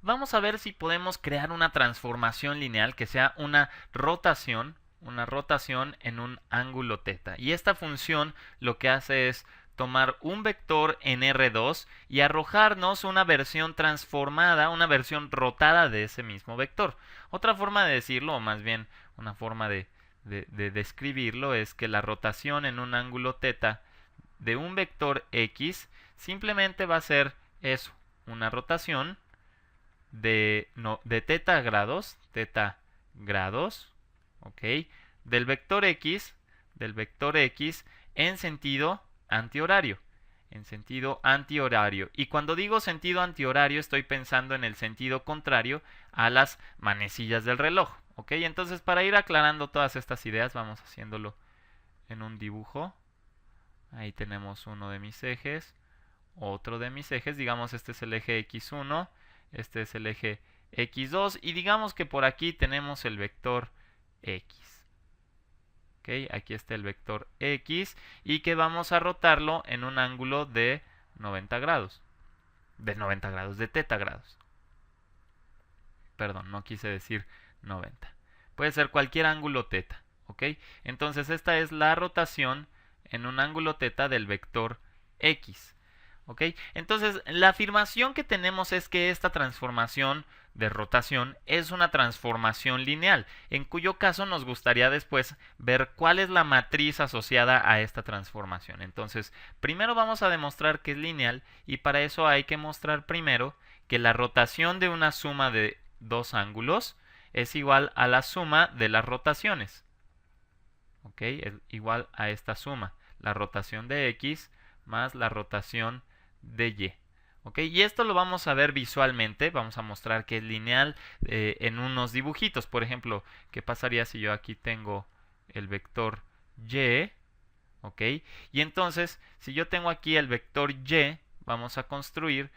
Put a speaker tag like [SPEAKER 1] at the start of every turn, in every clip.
[SPEAKER 1] vamos a ver si podemos crear una transformación lineal que sea una rotación en un ángulo teta. Y esta función lo que hace es tomar un vector en R2 y arrojarnos una versión transformada, una versión rotada de ese mismo vector. Otra forma de decirlo, o más bien una forma de describirlo, es que la rotación en un ángulo teta de un vector X simplemente va a ser eso, una rotación de teta grados, ¿ok? Del del vector X en sentido antihorario, en sentido antihorario. Y cuando digo sentido antihorario estoy pensando en el sentido contrario a las manecillas del reloj, ¿ok? Entonces para ir aclarando todas estas ideas vamos haciéndolo en un dibujo. Ahí tenemos uno de mis ejes, otro de mis ejes, digamos este es el eje X1, este es el eje X2 y digamos que por aquí tenemos el vector X. ¿Okay? Aquí está el vector X y que vamos a rotarlo en un ángulo de 90 grados. De 90 grados, de teta grados. Perdón, no quise decir 90. Puede ser cualquier ángulo teta. ¿Ok? Entonces esta es la rotación en un ángulo teta del vector X. ¿Ok? Entonces, la afirmación que tenemos es que esta transformación de rotación es una transformación lineal, en cuyo caso nos gustaría después ver cuál es la matriz asociada a esta transformación. Entonces, primero vamos a demostrar que es lineal y para eso hay que mostrar primero que la rotación de una suma de dos ángulos es igual a la suma de las rotaciones. ¿Ok? Es igual a esta suma, la rotación de X más la rotación de Y. ¿Ok? Y esto lo vamos a ver visualmente, vamos a mostrar que es lineal en unos dibujitos. Por ejemplo, ¿qué pasaría si yo aquí tengo el vector Y? ¿Ok? Y entonces, si yo tengo aquí el vector Y, vamos a construir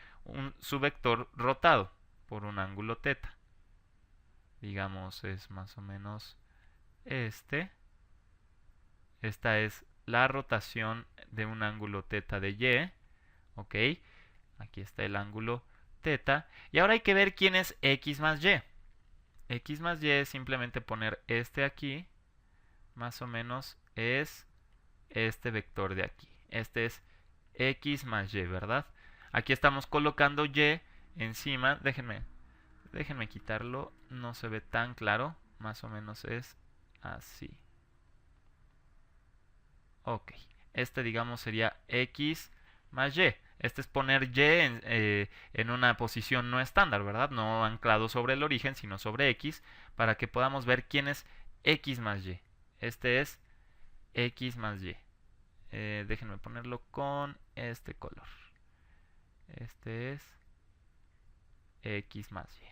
[SPEAKER 1] su vector rotado por un ángulo teta. Digamos, es más o menos este. Esta es la rotación de un ángulo teta de Y. ¿Ok? Aquí está el ángulo teta. Y ahora hay que ver quién es X más Y. X más Y es simplemente poner este aquí. Más o menos es este vector de aquí. Este es X más Y, ¿verdad? Aquí estamos colocando Y encima. Déjenme quitarlo. No se ve tan claro. Más o menos es así. Ok. Este, digamos, sería X más Y. Este es poner Y en una posición no estándar, ¿verdad? No anclado sobre el origen, sino sobre X, para que podamos ver quién es X más Y. Este es X más Y. Déjenme ponerlo con este color. Este es X más Y.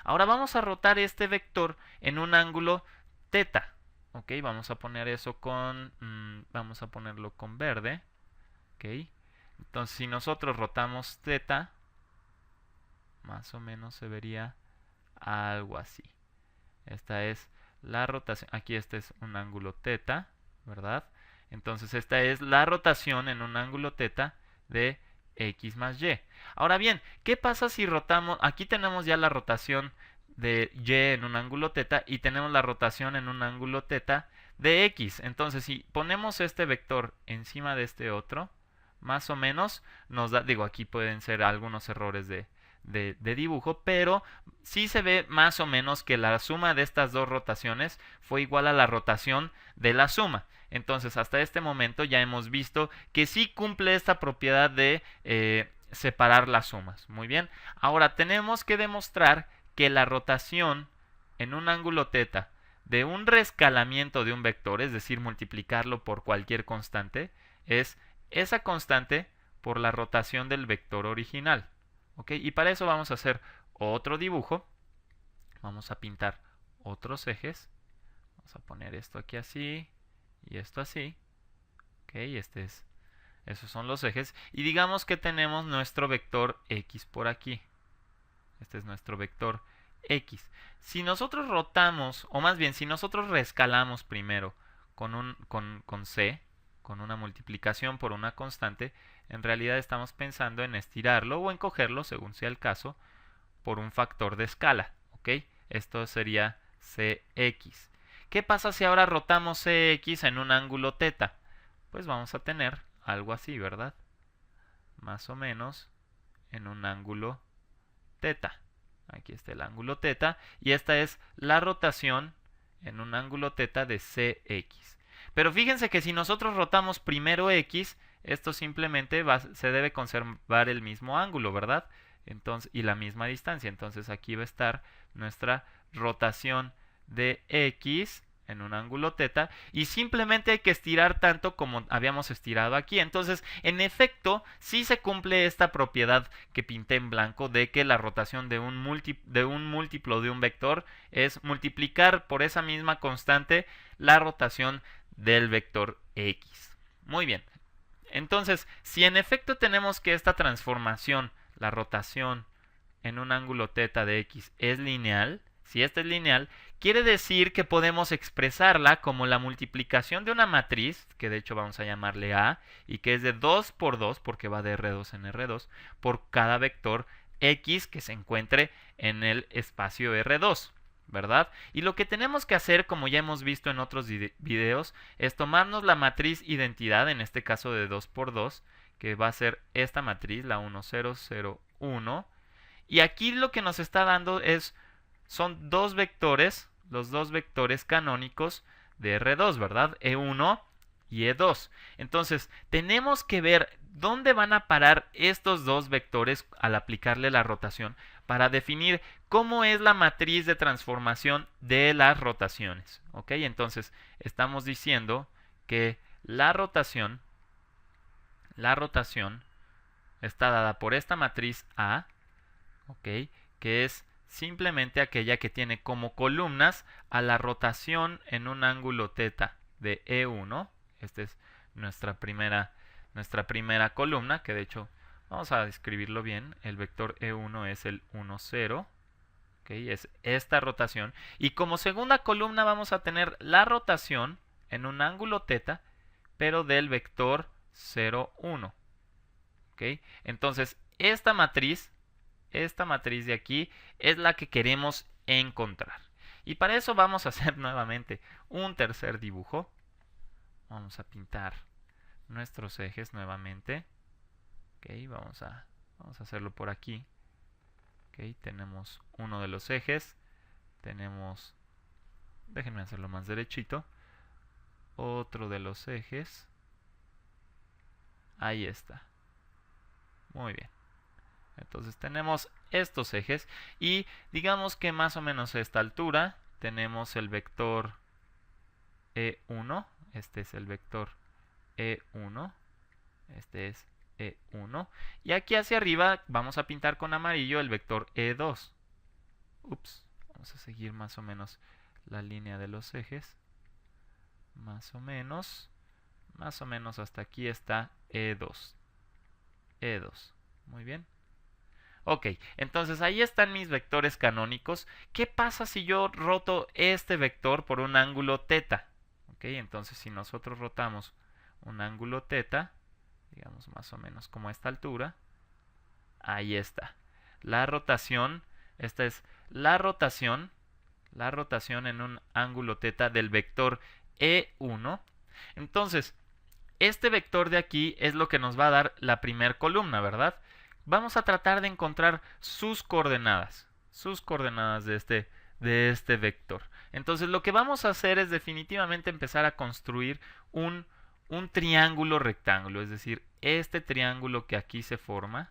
[SPEAKER 1] Ahora vamos a rotar este vector en un ángulo teta. Ok, vamos a poner eso con... vamos a ponerlo con verde. Ok. Entonces, si nosotros rotamos teta, más o menos se vería algo así. Esta es la rotación. Aquí este es un ángulo teta, ¿verdad? Entonces, esta es la rotación en un ángulo teta de X más Y. Ahora bien, ¿qué pasa si rotamos? Aquí tenemos ya la rotación de Y en un ángulo teta y tenemos la rotación en un ángulo teta de X. Entonces, si ponemos este vector encima de este otro, más o menos nos da, digo, aquí pueden ser algunos errores de dibujo, pero sí se ve más o menos que la suma de estas dos rotaciones fue igual a la rotación de la suma. Entonces, hasta este momento ya hemos visto que sí cumple esta propiedad de separar las sumas. Muy bien. Ahora tenemos que demostrar que la rotación en un ángulo teta de un reescalamiento de un vector, es decir, multiplicarlo por cualquier constante, es esa constante por la rotación del vector original. ¿Ok? Y para eso vamos a hacer otro dibujo. Vamos a pintar otros ejes. Vamos a poner esto aquí así y esto así. ¿Ok? Esos son los ejes. Y digamos que tenemos nuestro vector X por aquí. Este es nuestro vector X. Si nosotros rotamos, o más bien, si nosotros reescalamos primero con C, con una multiplicación por una constante, en realidad estamos pensando en estirarlo o encogerlo, según sea el caso, por un factor de escala, ¿ok? Esto sería Cx. ¿Qué pasa si ahora rotamos Cx en un ángulo θ? Pues vamos a tener algo así, ¿verdad? Más o menos en un ángulo θ. Aquí está el ángulo θ y esta es la rotación en un ángulo θ de Cx. Pero fíjense que si nosotros rotamos primero x, esto simplemente se debe conservar el mismo ángulo, ¿verdad? Entonces, y la misma distancia. Entonces aquí va a estar nuestra rotación de x en un ángulo θ y simplemente hay que estirar tanto como habíamos estirado aquí. Entonces, en efecto, sí se cumple esta propiedad que pinté en blanco de que la rotación de un múltiplo de un vector es multiplicar por esa misma constante la rotación del vector x. Muy bien. Entonces, si en efecto tenemos que esta transformación, la rotación en un ángulo θ de x es lineal, si esta es lineal, quiere decir que podemos expresarla como la multiplicación de una matriz, que de hecho vamos a llamarle A, y que es de 2 por 2, porque va de R2 en R2, por cada vector x que se encuentre en el espacio R2, ¿verdad? Y lo que tenemos que hacer, como ya hemos visto en otros videos, es tomarnos la matriz identidad, en este caso de 2 por 2, que va a ser esta matriz, la 1, 0, 0, 1, y aquí lo que nos está dando son dos vectores, los dos vectores canónicos de R2, ¿verdad? E1 y E2. Entonces, tenemos que ver dónde van a parar estos dos vectores al aplicarle la rotación para definir cómo es la matriz de transformación de las rotaciones. ¿Ok? Entonces, estamos diciendo que la rotación está dada por esta matriz A, ¿ok? Que es simplemente aquella que tiene como columnas a la rotación en un ángulo θ de E1. Esta es nuestra primera columna, que de hecho vamos a escribirlo bien. El vector E1 es el 1, 0. ¿Okay? Es esta rotación. Y como segunda columna vamos a tener la rotación en un ángulo θ, pero del vector 0, 1. ¿Okay? Entonces, esta matriz de aquí es la que queremos encontrar. Y para eso vamos a hacer nuevamente un tercer dibujo. Vamos a pintar nuestros ejes nuevamente. Okay, vamos a hacerlo por aquí. Okay, tenemos uno de los ejes. Déjenme hacerlo más derechito. Otro de los ejes. Ahí está. Muy bien. Entonces tenemos estos ejes y digamos que más o menos a esta altura tenemos el vector E1. Este es el vector E1. Este es E1. Y aquí hacia arriba vamos a pintar con amarillo el vector E2. Ups. Vamos a seguir más o menos la línea de los ejes. Más o menos hasta aquí está E2. E2. Muy bien. Ok, entonces ahí están mis vectores canónicos. ¿Qué pasa si yo roto este vector por un ángulo θ? Ok, entonces si nosotros rotamos un ángulo θ, digamos más o menos como a esta altura, ahí está. La rotación, esta es la rotación en un ángulo θ del vector E1. Entonces, este vector de aquí es lo que nos va a dar la primera columna, ¿verdad? Vamos a tratar de encontrar sus coordenadas de este vector. Entonces lo que vamos a hacer es definitivamente empezar a construir un triángulo rectángulo, es decir, este triángulo que aquí se forma,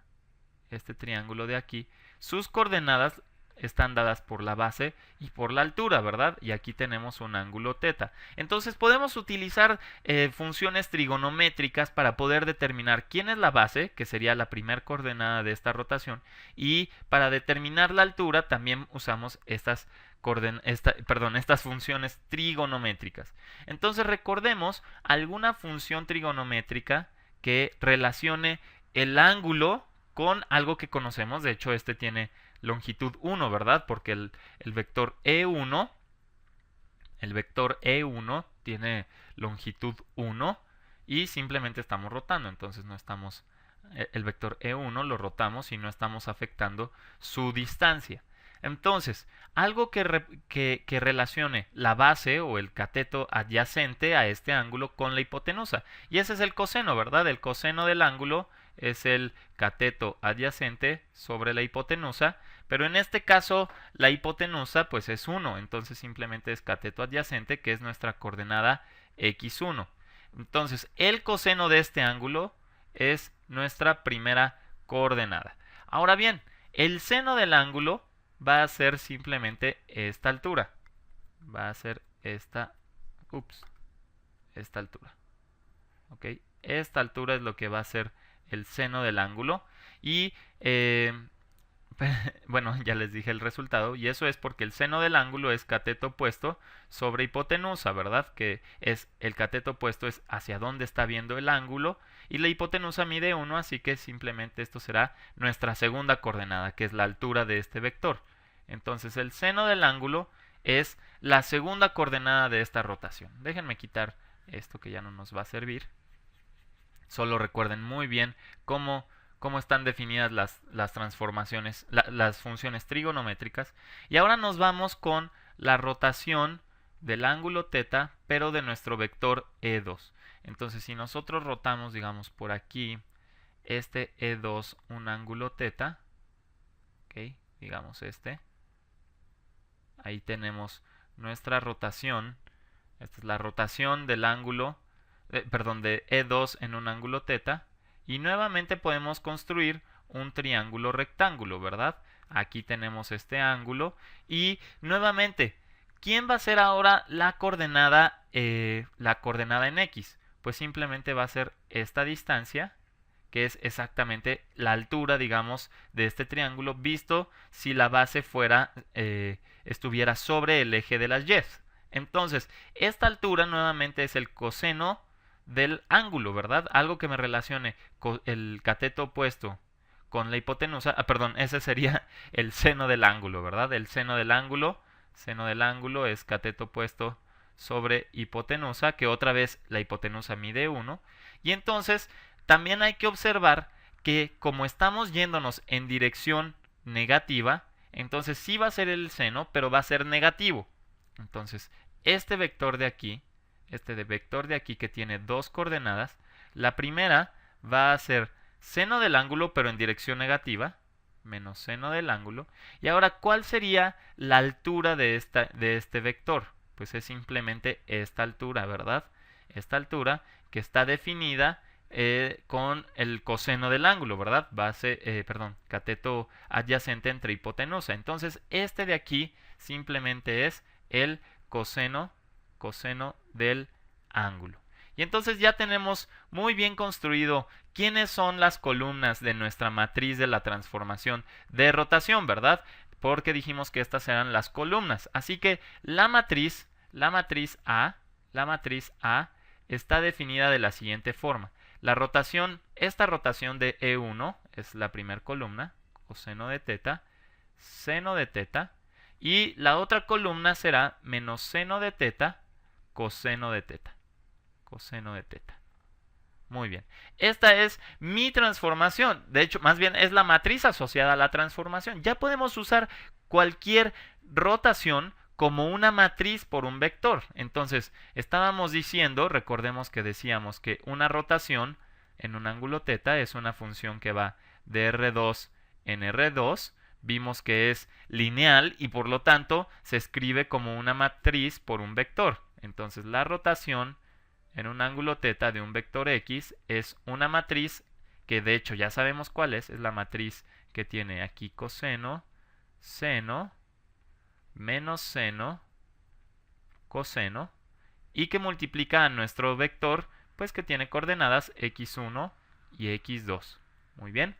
[SPEAKER 1] este triángulo de aquí, sus coordenadas están dadas por la base y por la altura, ¿verdad? Y aquí tenemos un ángulo θ. Entonces podemos utilizar funciones trigonométricas para poder determinar quién es la base, que sería la primera coordenada de esta rotación, y para determinar la altura también usamos estas funciones trigonométricas. Entonces recordemos alguna función trigonométrica que relacione el ángulo con algo que conocemos. De hecho, este tiene longitud 1, ¿verdad? Porque el vector E1 tiene longitud 1 y simplemente estamos rotando, entonces no estamos el vector E1 lo rotamos y no estamos afectando su distancia. Entonces, algo que relacione la base o el cateto adyacente a este ángulo con la hipotenusa. Y ese es el coseno, ¿verdad? El coseno del ángulo es el cateto adyacente sobre la hipotenusa, pero en este caso la hipotenusa pues es 1, entonces simplemente es cateto adyacente, que es nuestra coordenada x1. Entonces, el coseno de este ángulo es nuestra primera coordenada. Ahora bien, el seno del ángulo va a ser simplemente esta altura. Va a ser esta altura. ¿Ok? Esta altura es lo que va a ser el seno del ángulo. Y bueno, ya les dije el resultado, y eso es porque el seno del ángulo es cateto opuesto sobre hipotenusa, ¿verdad? Que es el cateto opuesto es hacia dónde está viendo el ángulo, y la hipotenusa mide 1, así que simplemente esto será nuestra segunda coordenada, que es la altura de este vector. Entonces el seno del ángulo es la segunda coordenada de esta rotación. Déjenme quitar esto que ya no nos va a servir. Solo recuerden muy bien cómo están definidas las transformaciones, las funciones trigonométricas. Y ahora nos vamos con la rotación del ángulo θ, pero de nuestro vector E2. Entonces, si nosotros rotamos, digamos, por aquí, este E2, un ángulo θ, ¿ok? Digamos este. Ahí tenemos nuestra rotación. Esta es la rotación del ángulo, de E2 en un ángulo θ. Y nuevamente podemos construir un triángulo rectángulo, ¿verdad? Aquí tenemos este ángulo. Y nuevamente, ¿quién va a ser ahora la coordenada en X? Pues simplemente va a ser esta distancia, que es exactamente la altura, digamos, de este triángulo, visto si la base estuviera sobre el eje de las Y. Entonces, esta altura nuevamente es el coseno del ángulo, ¿verdad? Algo que me relacione con el cateto opuesto con la hipotenusa. Perdón, ese sería el seno del ángulo, ¿verdad? El seno del ángulo es cateto opuesto sobre hipotenusa, que otra vez la hipotenusa mide 1. Y entonces también hay que observar que como estamos yéndonos en dirección negativa, entonces sí va a ser el seno, pero va a ser negativo. Entonces, este vector de aquí que tiene dos coordenadas, la primera va a ser seno del ángulo pero en dirección negativa, menos seno del ángulo. Y ahora, ¿cuál sería la altura de este vector? Pues es simplemente esta altura, ¿verdad? Esta altura que está definida con el coseno del ángulo, ¿verdad? Cateto adyacente entre hipotenusa. Entonces, este de aquí simplemente es el coseno del ángulo. Y entonces ya tenemos muy bien construido quiénes son las columnas de nuestra matriz de la transformación de rotación, ¿verdad? Porque dijimos que estas eran las columnas. Así que la matriz A está definida de la siguiente forma. Esta rotación de E1 es la primera columna, coseno de θ, seno de θ, y la otra columna será menos seno de θ, coseno de θ. Muy bien. Esta es mi transformación. De hecho, más bien es la matriz asociada a la transformación. Ya podemos usar cualquier rotación como una matriz por un vector. Entonces, estábamos diciendo, recordemos que decíamos que una rotación en un ángulo θ es una función que va de R2 en R2. Vimos que es lineal y por lo tanto se escribe como una matriz por un vector. Entonces, la rotación en un ángulo θ de un vector X es una matriz que de hecho ya sabemos cuál es la matriz que tiene aquí coseno, seno, menos seno, coseno, y que multiplica a nuestro vector, pues que tiene coordenadas x1 y x2. Muy bien.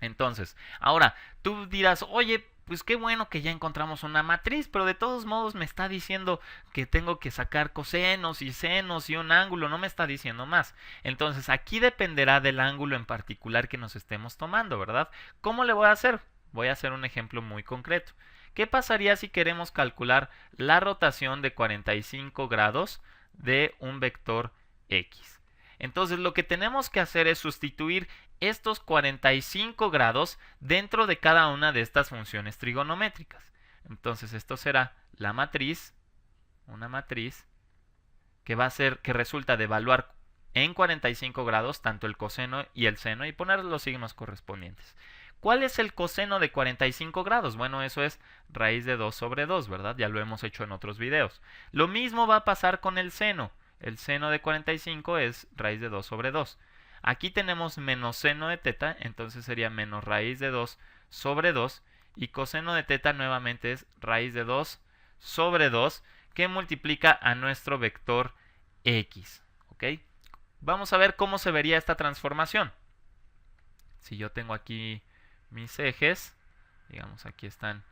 [SPEAKER 1] Entonces, ahora tú dirás, oye, pues qué bueno que ya encontramos una matriz, pero de todos modos me está diciendo que tengo que sacar cosenos y senos y un ángulo, no me está diciendo más. Entonces, aquí dependerá del ángulo en particular que nos estemos tomando, ¿verdad? ¿Cómo le voy a hacer? Voy a hacer un ejemplo muy concreto. ¿Qué pasaría si queremos calcular la rotación de 45 grados de un vector X? Entonces lo que tenemos que hacer es sustituir estos 45 grados dentro de cada una de estas funciones trigonométricas. Entonces esto será la matriz, una matriz que va a ser, que resulta de evaluar en 45 grados tanto el coseno y el seno y poner los signos correspondientes. ¿Cuál es el coseno de 45 grados? Bueno, eso es raíz de 2 sobre 2, ¿verdad? Ya lo hemos hecho en otros videos. Lo mismo va a pasar con el seno. El seno de 45 es raíz de 2 sobre 2. Aquí tenemos menos seno de teta, entonces sería menos raíz de 2 sobre 2. Y coseno de teta nuevamente es raíz de 2 sobre 2, que multiplica a nuestro vector x. ¿Ok? Vamos a ver cómo se vería esta transformación. Si yo tengo aquí mis ejes, digamos aquí están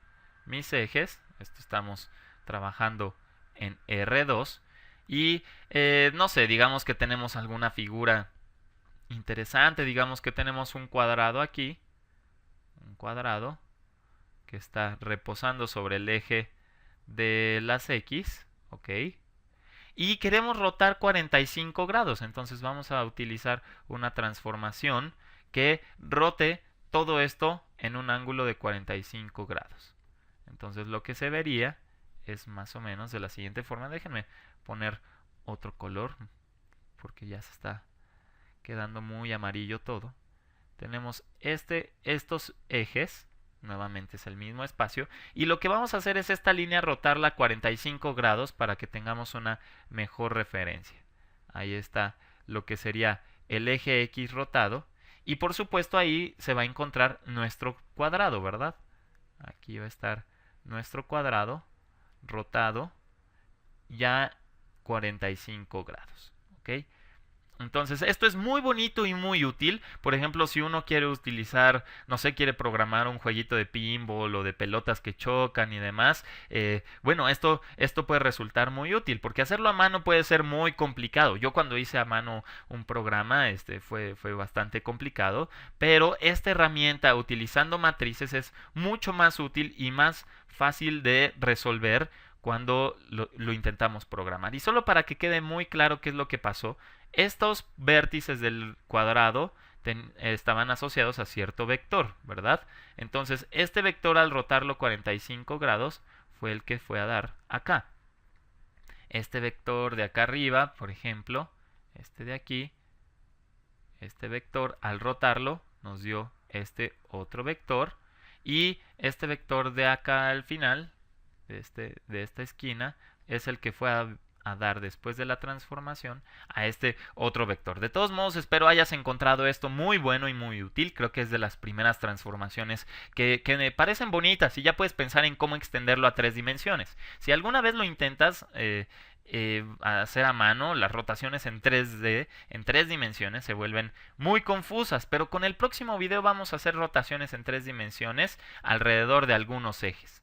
[SPEAKER 1] mis ejes, esto estamos trabajando en R2 y no sé, digamos que tenemos alguna figura interesante, digamos que tenemos un cuadrado aquí, un cuadrado que está reposando sobre el eje de las X, ¿ok? Y queremos rotar 45 grados, entonces vamos a utilizar una transformación que rote todo esto en un ángulo de 45 grados. Entonces lo que se vería es más o menos de la siguiente forma. Déjenme poner otro color porque ya se está quedando muy amarillo todo. Tenemos estos ejes, nuevamente es el mismo espacio, y lo que vamos a hacer es esta línea rotarla a 45 grados para que tengamos una mejor referencia. Ahí está lo que sería el eje X rotado, y por supuesto ahí se va a encontrar nuestro cuadrado, ¿verdad? Aquí va a estar nuestro cuadrado rotado ya 45 grados, ¿ok? Entonces, esto es muy bonito y muy útil. Por ejemplo, si uno quiere utilizar, no sé, quiere programar un jueguito de pinball o de pelotas que chocan y demás, bueno, esto puede resultar muy útil, porque hacerlo a mano puede ser muy complicado. Yo cuando hice a mano un programa, fue bastante complicado, pero esta herramienta utilizando matrices es mucho más útil y más fácil de resolver cuando lo intentamos programar. Y solo para que quede muy claro qué es lo que pasó, estos vértices del cuadrado estaban asociados a cierto vector, ¿verdad? Entonces, este vector al rotarlo 45 grados fue el que fue a dar acá. Este vector de acá arriba, por ejemplo, este de aquí, este vector al rotarlo nos dio este otro vector. Y este vector de acá al final, de esta esquina, es el que fue a dar después de la transformación a este otro vector. De todos modos, espero hayas encontrado esto muy bueno y muy útil. Creo que es de las primeras transformaciones que me parecen bonitas y ya puedes pensar en cómo extenderlo a 3 dimensiones. Si alguna vez lo intentas hacer a mano, las rotaciones en 3D, en 3 dimensiones, se vuelven muy confusas, pero con el próximo video vamos a hacer rotaciones en 3 dimensiones alrededor de algunos ejes.